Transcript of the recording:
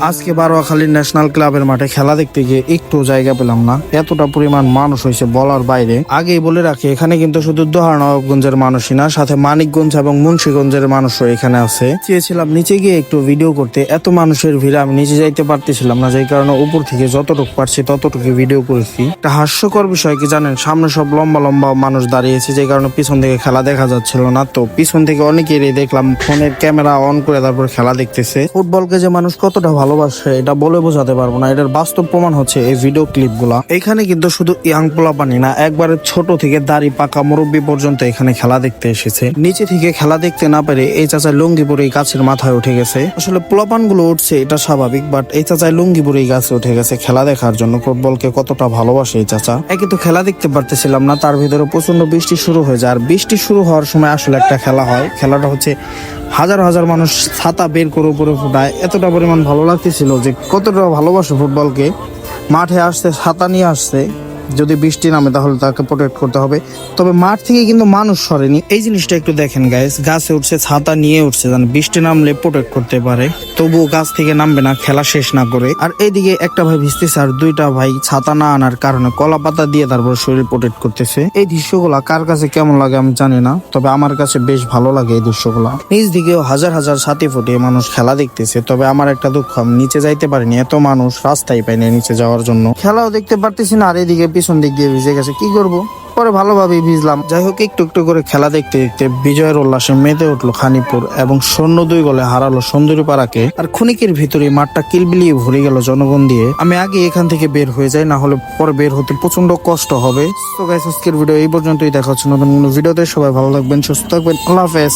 আজকে বারোয়াখালী ন্যাশনাল ক্লাবের মাঠে খেলা দেখতে গিয়ে একটু জায়গা পেলাম না, এতটা পরিমাণ মানুষ হয়েছে বলার বাইরে। আগেই বলে রাখি, এখানে কিন্তু শুধু দোহার নবাবগঞ্জের মানুষই না, সাথে মানিকগঞ্জ এবং মুন্সিগঞ্জের মানুষও এখানে আছে। চেয়েছিলাম নিচে গিয়ে একটু ভিডিও করতে, এত মানুষের ভিড়ে আমি নিচে যাইতে পারতেছিলাম না, যাই কারণে উপর থেকে যতটুকু পারছি ততটুকু ভিডিও করেছি। একটা হাস্যকর বিষয় কি জানেন, সামনে সব লম্বা লম্বা মানুষ দাঁড়িয়েছে, যে কারণে পিছন থেকে খেলা দেখা যাচ্ছিল না। তো পিছন থেকে অনেকেরই দেখলাম ফোনের ক্যামেরা অন করে তারপর খেলা দেখতেছে। ফুটবলকে যে মানুষ কতটা ভালোবাসে এটা বলে বোঝাতে পারবো না, এটার বাস্তব প্রমাণ হচ্ছে এই ভিডিও ক্লিপ গুলা। এখানে কিন্তু শুধু ইয়াং পোলাপানি না, একবারে ছোট থেকে দাড়ি পাকা মুরব্বী পর্যন্ত এখানে খেলা দেখতে এসেছে। নিচে থেকে খেলা দেখতে না পেরে এই চাচা লুঙ্গি পরে গাছের মাথায় উঠে গেছে। আসলে পোলাপান গুলো উঠছে এটা স্বাভাবিক, বাট এই চাচায় লুঙ্গি পরে গাছে উঠে গেছে খেলা দেখার জন্য। ফুটবলকে কতটা ভালোবাসে এই চাচা। একে তো খেলা দেখতে পারতেছিলাম না, তার ভিতরে প্রচন্ড বৃষ্টি শুরু হয়ে যায়। আর বৃষ্টি শুরু হওয়ার সময় আসলে একটা খেলা হয়, খেলাটা হচ্ছে হাজার হাজার মানুষ ছাতা বের করে উপরে ফুটায়। এতটা পরিমাণ ভালো লাগতেছিল যে কতটা ভালোবাসে ফুটবলকে। মাঠে আসছে, ছাতা নিয়ে আসছে, যদি বৃষ্টি নামে তাহলে তাকে প্রোটেক্ট করতে হবে। তবে মাঠ থেকে কিন্তু মানুষ সরেনি, এই জিনিসটা একটু দেখেন গাইস। গাছে উঠছে, ছাতা নিয়ে উঠছে, জান বৃষ্টি নামলে প্রোটেক্ট করতে পারে, তবুও গাছ থেকে নামবে না খেলা শেষ না করে। আর এইদিকে একটা ভাই ভিজতেছে আর দুইটা ভাই ছাতা না আনার কারণে কলা পাতা দিয়ে তারপর শরীর প্রোটেক্ট করতেছে। এই দৃশ্যগুলা কার কাছে কেমন লাগে আমি জানি না, তবে আমার কাছে বেশ ভালো লাগে এই দৃশ্যগুলা। নিচ দিকেও হাজার হাজার ছাতি ফুটিয়ে মানুষ খেলা দেখতেছে। তবে আমার একটা দুঃখ, আমি নিচে যাইতে পারিনি, এত মানুষ রাস্তায় পাইনি নিচে যাওয়ার জন্য। খেলাও দেখতে পারতেছি না, আর এদিকে পিছন দিক দিয়ে ভিজে গেছে, কি করব। পরে ভালোভাবে ভিজলাম। যাই হোক, একটু একটু করে খেলা দেখতে দেখতে বিজয়ের উল্লাসে মেতে উঠলো খানিপুর এবং 0-2 গোলে হারালো সুন্দরীপাড়াকে। আর ক্ষণিকের ভিতরে মাঠটা কিলবিলিয়ে ভরে গেল জনগণ দিয়ে। আমি আগে এখান থেকে বের হয়ে যাই, না হলে পরে বের হতে প্রচন্ড কষ্ট হবে। তো গাইস, আজকের ভিডিও এই পর্যন্তই। দেখা হচ্ছে নতুন কোনো ভিডিওতে। সবাই ভালো থাকবেন, সুস্থ থাকবেন, আল্লাহ হাফেজ।